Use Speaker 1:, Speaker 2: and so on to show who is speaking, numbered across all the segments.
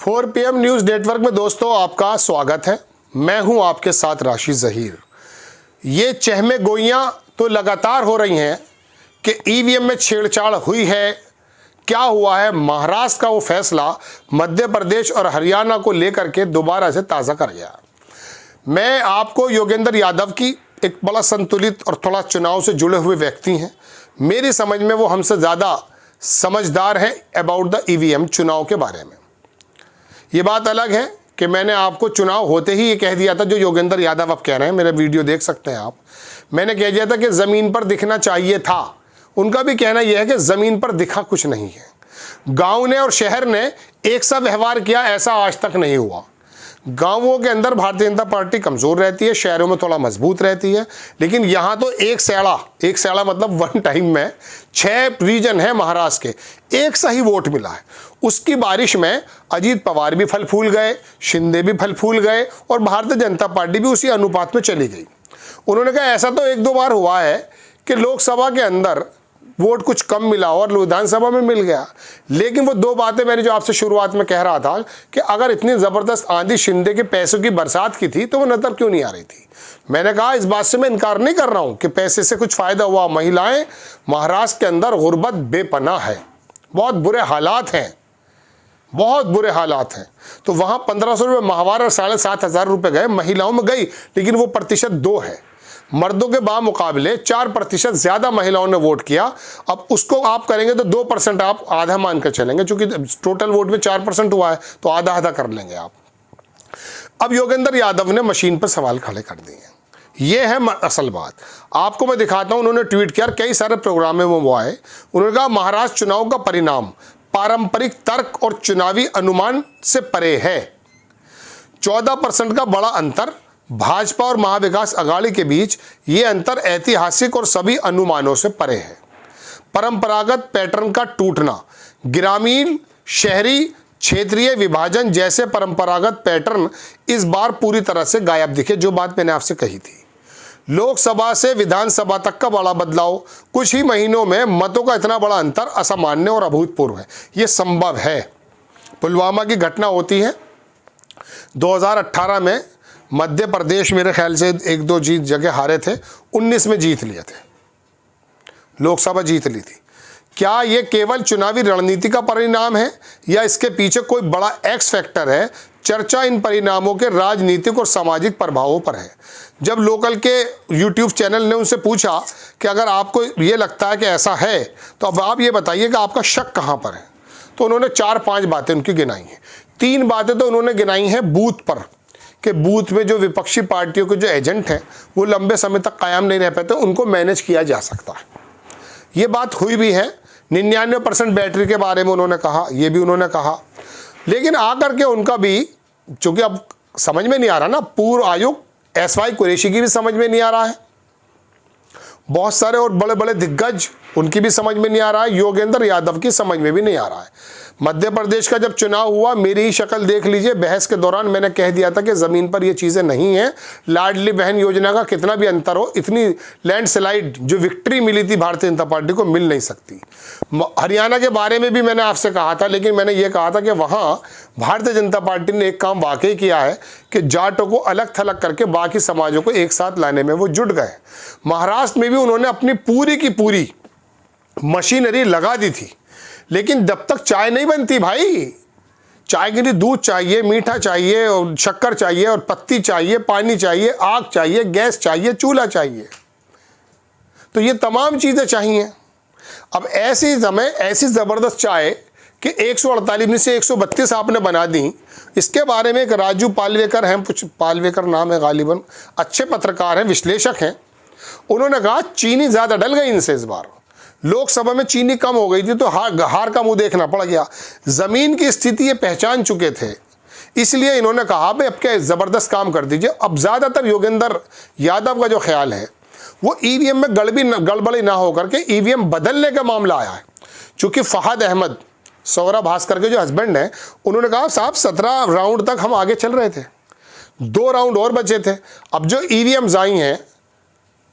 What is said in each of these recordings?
Speaker 1: 4 PM news network में दोस्तों आपका स्वागत है। मैं हूं आपके साथ राशिद ज़हीर। ये चहमे गोइयां तो लगातार हो रही हैं कि ईवीएम में छेड़छाड़ हुई है। क्या हुआ है? महाराष्ट्र का वो फैसला मध्य प्रदेश और हरियाणा को लेकर के दोबारा से ताज़ा कर गया। मैं आपको योगेंद्र यादव की एक बड़ा संतुलित और थोड़ा चुनाव से जुड़े हुए व्यक्ति हैं। मेरी समझ में वो हमसे ज़्यादा समझदार हैं अबाउट द ईवीएम चुनाव के बारे में। ये बात अलग है कि मैंने आपको चुनाव होते ही ये कह दिया था, जो योगेंद्र यादव आप कह रहे हैं, मेरा वीडियो देख सकते हैं आप। मैंने कह दिया था कि ज़मीन पर दिखना चाहिए था। उनका भी कहना यह है कि ज़मीन पर दिखा कुछ नहीं है। गांव ने और शहर ने एक सा व्यवहार किया, ऐसा आज तक नहीं हुआ। गांवों के अंदर भारतीय जनता पार्टी कमज़ोर रहती है, शहरों में थोड़ा मजबूत रहती है। लेकिन यहाँ तो एक सैड़ा मतलब वन टाइम में 6 रीजन है महाराष्ट्र के, एक सा ही वोट मिला है। उसकी बारिश में अजीत पवार भी फल फूल गए, शिंदे भी फल फूल गए और भारतीय जनता पार्टी भी उसी अनुपात में चली गई। उन्होंने कहा ऐसा तो 1-2 बार हुआ है कि लोकसभा के अंदर वोट कुछ कम मिला और विधानसभा में मिल गया। लेकिन वो 2 बातें मैंने जो आपसे शुरुआत में कह रहा था कि अगर इतनी ज़बरदस्त आंधी शिंदे के पैसों की बरसात की थी तो वो नज़र क्यों नहीं आ रही थी। मैंने कहा इस बात से मैं इनकार नहीं कर रहा हूँ कि पैसे से कुछ फ़ायदा हुआ। महिलाएं महाराष्ट्र के अंदर गुर्बत बेपनाह है, बहुत बुरे हालात हैं, बहुत बुरे हालात हैं। तो वहाँ 1500 रुपये माहवार और 7,500 रुपये गए, महिलाओं में गई, लेकिन वो प्रतिशत 2 है। मर्दों के बामुकाबले 4% ज़्यादा महिलाओं ने वोट किया। अब उसको आप करेंगे तो 2% आप आधा मान कर चलेंगे, चूंकि टोटल वोट में 4% हुआ है तो आधा आधा कर लेंगे आप। अब योगेंद्र यादव ने मशीन पर सवाल खड़े कर दिए हैं। ये है असल बात। आपको मैं दिखाता हूँ, उन्होंने ट्वीट किया, कई सारे प्रोग्राम में वो आए। उन्होंने कहा महाराष्ट्र चुनाव का परिणाम पारंपरिक तर्क और चुनावी अनुमान से परे है। 14% का बड़ा अंतर भाजपा और महाविकास अघाड़ी के बीच, ये अंतर ऐतिहासिक और सभी अनुमानों से परे है। परंपरागत पैटर्न का टूटना, ग्रामीण शहरी क्षेत्रीय विभाजन जैसे परंपरागत पैटर्न इस बार पूरी तरह से गायब दिखे। जो बात मैंने आपसे कही थी, लोकसभा से विधानसभा तक का बड़ा बदलाव, कुछ ही महीनों में मतों का इतना बड़ा अंतर असामान्य और अभूतपूर्व है। ये संभव है। पुलवामा की घटना होती है 2018 में, मध्य प्रदेश मेरे ख्याल से 1-2 जगह हारे थे, 19 में जीत लिए थे, लोकसभा जीत ली थी। क्या ये केवल चुनावी रणनीति का परिणाम है या इसके पीछे कोई बड़ा एक्स फैक्टर है? चर्चा इन परिणामों के राजनीतिक और सामाजिक प्रभावों पर है। जब लोकल के यूट्यूब चैनल ने उनसे पूछा कि अगर आपको ये लगता है कि ऐसा है तो अब आप ये बताइए कि आपका शक कहाँ पर है, तो उन्होंने 4-5 बातें उनकी गिनाई हैं। 3 बातें तो उन्होंने गिनाई हैं बूथ पर, कि बूथ में जो विपक्षी पार्टियों के जो एजेंट हैं वो लंबे समय तक कायम नहीं रह पाते, उनको मैनेज किया जा सकता है। ये बात हुई भी है। 99% बैटरी के बारे में उन्होंने कहा, ये भी उन्होंने कहा। लेकिन आकर के उनका भी, चूंकि अब समझ में नहीं आ रहा ना, पूर्व आयुक्त SY कुरैशी की भी समझ में नहीं आ रहा है, बहुत सारे और बड़े बड़े दिग्गज उनकी भी समझ में नहीं आ रहा है, योगेंद्र यादव की समझ में भी नहीं आ रहा है। मध्य प्रदेश का जब चुनाव हुआ, मेरी ही शक्ल देख लीजिए, बहस के दौरान मैंने कह दिया था कि ज़मीन पर ये चीज़ें नहीं हैं। लाडली बहन योजना का कितना भी अंतर हो, इतनी लैंडस्लाइड जो विक्ट्री मिली थी भारतीय जनता पार्टी को मिल नहीं सकती। हरियाणा के बारे में भी मैंने आपसे कहा था, लेकिन मैंने ये कहा था कि वहाँ भारतीय जनता पार्टी ने एक काम वाकई किया है कि जाटों को अलग थलग करके बाकी समाजों को एक साथ लाने में वो जुट गए। महाराष्ट्र में भी उन्होंने अपनी पूरी की पूरी मशीनरी लगा दी थी, लेकिन जब तक चाय नहीं बनती भाई, चाय के लिए दूध चाहिए, मीठा चाहिए और शक्कर चाहिए और पत्ती चाहिए, पानी चाहिए, आग चाहिए, गैस चाहिए, चूल्हा चाहिए, तो ये तमाम चीज़ें चाहिए। अब ऐसी समय ऐसी ज़बरदस्त चाय कि 148 में से 132 आपने बना दी। इसके बारे में एक राजू पालवेकर हैं, कुछ पालवेकर नाम है गालिबन, अच्छे पत्रकार हैं, विश्लेषक हैं। उन्होंने कहा चीनी ज़्यादा डल गई इनसे, इस बार लोकसभा में चीनी कम हो गई थी तो हार का मुंह देखना पड़ गया। ज़मीन की स्थिति ये पहचान चुके थे, इसलिए इन्होंने कहा भाई अब क्या ज़बरदस्त काम कर दीजिए। अब ज़्यादातर योगेंद्र यादव का जो ख्याल है वो ईवीएम में गड़बड़ी ना हो करके ईवीएम बदलने का मामला आया है। चूँकि फहद अहमद, सौरभ भास्कर के जो हस्बैंड हैं, उन्होंने कहा साहब 17 राउंड तक हम आगे चल रहे थे, 2 राउंड और बचे थे। अब जो ईवीएम्स आई हैं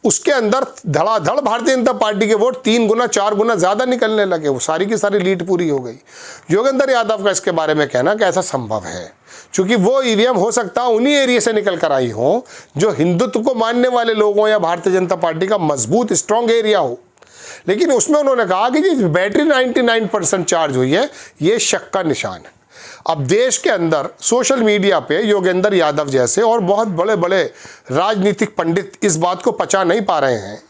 Speaker 1: उसके अंदर धड़ाधड़ भारतीय जनता पार्टी के वोट 3 गुना 4 गुना ज़्यादा निकलने लगे। वो सारी की सारी लीड पूरी हो गई। योगेंद्र यादव का इसके बारे में कहना कि ऐसा संभव है, क्योंकि वो ईवीएम हो सकता है उन्हीं एरिया से निकल कर आई हो जो हिंदुत्व को मानने वाले लोगों या भारतीय जनता पार्टी का मजबूत स्ट्रांग एरिया हो। लेकिन उसमें उन्होंने कहा कि जी बैटरी 99% चार्ज हुई है, ये शक का निशान है। अब देश के अंदर सोशल मीडिया पे योगेंद्र यादव जैसे और बहुत बड़े बड़े राजनीतिक पंडित इस बात को पचा नहीं पा रहे हैं,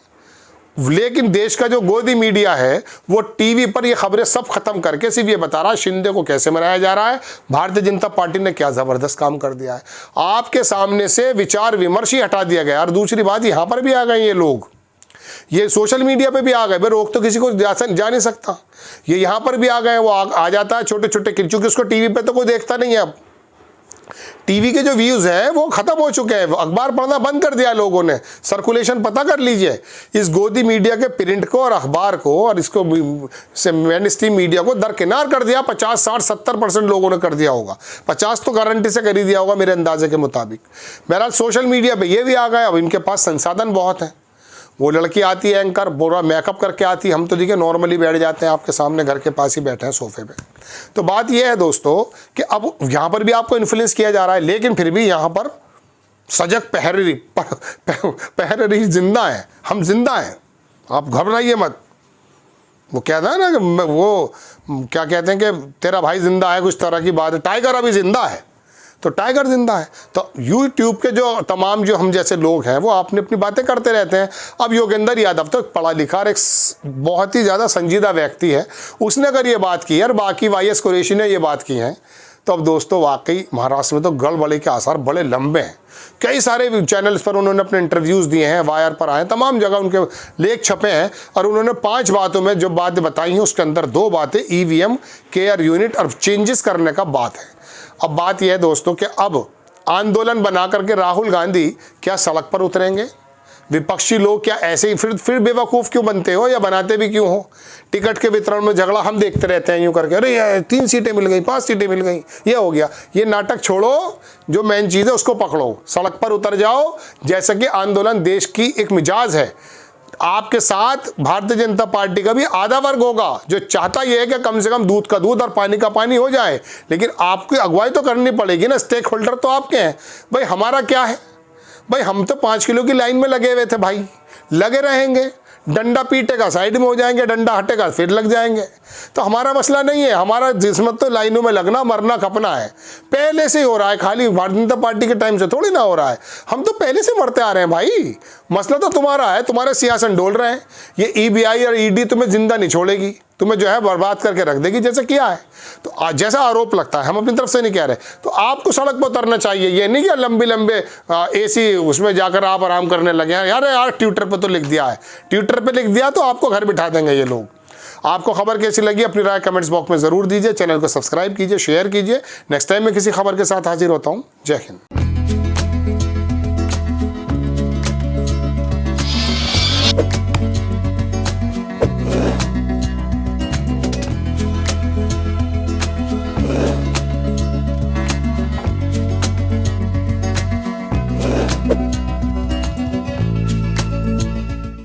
Speaker 1: लेकिन देश का जो गोदी मीडिया है वो टीवी पर ये खबरें सब खत्म करके सिर्फ ये बता रहा है शिंदे को कैसे मनाया जा रहा है, भारतीय जनता पार्टी ने क्या ज़बरदस्त काम कर दिया है। आपके सामने से विचार विमर्श ही हटा दिया गया। और दूसरी बात, यहाँ पर भी आ गए ये लोग, ये सोशल मीडिया पे भी आ गए। भाई रोक तो किसी को जा नहीं सकता, ये यहाँ पर भी आ गए। वो आ जाता है छोटे छोटे, क्योंकि उसको टीवी पे तो कोई देखता नहीं है। अब टीवी के जो व्यूज़ हैं वो ख़त्म हो चुके हैं, अखबार पढ़ना बंद कर दिया लोगों ने। सर्कुलेशन पता कर लीजिए, इस गोदी मीडिया के प्रिंट को और अखबार को और इसको मेन स्ट्रीम मीडिया को दरकिनार कर दिया। 50, 60, 70% लोगों ने कर दिया होगा। 50 तो गारंटी से कर ही दिया होगा मेरे अंदाजे के मुताबिक। बहरहाल सोशल मीडिया पर ये भी आ गए। अब इनके पास संसाधन बहुत हैं। वो लड़की आती है एंकर, पूरा मेकअप करके आती है। हम तो देखिए नॉर्मली बैठ जाते हैं आपके सामने, घर के पास ही बैठे हैं सोफे पे। तो बात यह है दोस्तों कि अब यहाँ पर भी आपको इन्फ्लुएंस किया जा रहा है, लेकिन फिर भी यहाँ पर सजग पहरेरी जिंदा है। हम जिंदा हैं, आप घबराइए मत। वो कहता है ना कि वो क्या कहते हैं कि तेरा भाई जिंदा है, कुछ तरह की बात है। टाइगर अभी जिंदा है, तो टाइगर जिंदा है। तो यूट्यूब के जो तमाम जो हम जैसे लोग हैं वो आपने अपनी बातें करते रहते हैं। अब योगेंद्र यादव तो पढ़ा लिखा और एक बहुत ही ज़्यादा संजीदा व्यक्ति है, उसने अगर ये बात की है और बाकी YS कुरैशी ने ये बात की है, तो अब दोस्तों वाकई महाराष्ट्र में तो गड़बड़ी के आसार बड़े लंबे हैं। कई सारे चैनल्स पर उन्होंने अपने इंटरव्यूज़ दिए हैं, वायर पर आए, तमाम जगह उनके लेख छपे हैं। और उन्होंने 5 बातों में जो बातें बताई हैं उसके अंदर 2 बातें EVM केयर यूनिट और चेंजेस करने का बात है। अब बात यह है दोस्तों कि अब आंदोलन बना करके राहुल गांधी क्या सड़क पर उतरेंगे? विपक्षी लोग क्या ऐसे ही फिर बेवकूफ़ क्यों बनते हो या बनाते भी क्यों हो? टिकट के वितरण में झगड़ा हम देखते रहते हैं यूँ करके, अरे 3 सीटें मिल गई, 5 सीटें मिल गई, ये हो गया। ये नाटक छोड़ो, जो मेन चीज़ है उसको पकड़ो, सड़क पर उतर जाओ। जैसा कि आंदोलन देश की एक मिजाज है, आपके साथ भारतीय जनता पार्टी का भी आधा वर्ग होगा जो चाहता यह है कि कम से कम दूध का दूध और पानी का पानी हो जाए। लेकिन आपकी अगुवाई तो करनी पड़ेगी ना, स्टेक होल्डर तो आपके हैं। भाई हमारा क्या है? भाई हम तो 5 किलो की लाइन में लगे हुए थे भाई, लगे रहेंगे। डंडा पीटेगा साइड में हो जाएंगे, डंडा हटेगा फिर लग जाएंगे। तो हमारा मसला नहीं है, हमारा जिस्मत तो लाइनों में लगना मरना खपना है। पहले से ही हो रहा है, खाली भारतीय जनता पार्टी के टाइम से थोड़ी ना हो रहा है। हम तो पहले से मरते आ रहे हैं भाई। मसला तो तुम्हारा है, तुम्हारे सियासन डोल रहे हैं। ये EBI और ED तुम्हें जिंदा नहीं छोड़ेगी, तुम्हें जो है बर्बाद करके रख देगी, जैसे किया है। तो जैसा आरोप लगता है, हम अपनी तरफ से नहीं कह रहे। तो आपको सड़क पर उतरना चाहिए। ये नहीं कि लंबे लंबे AC उसमें जाकर आप आराम करने लगे हैं। यार ट्विटर पर तो लिख दिया है, ट्विटर पर लिख दिया तो आपको घर बिठा देंगे ये लोग। आपको खबर कैसी लगी अपनी राय कमेंट्स बॉक्स में ज़रूर दीजिए। चैनल को सब्सक्राइब कीजिए, शेयर कीजिए। नेक्स्ट टाइम मैं किसी खबर के साथ हाजिर होता हूँ। जय हिंद।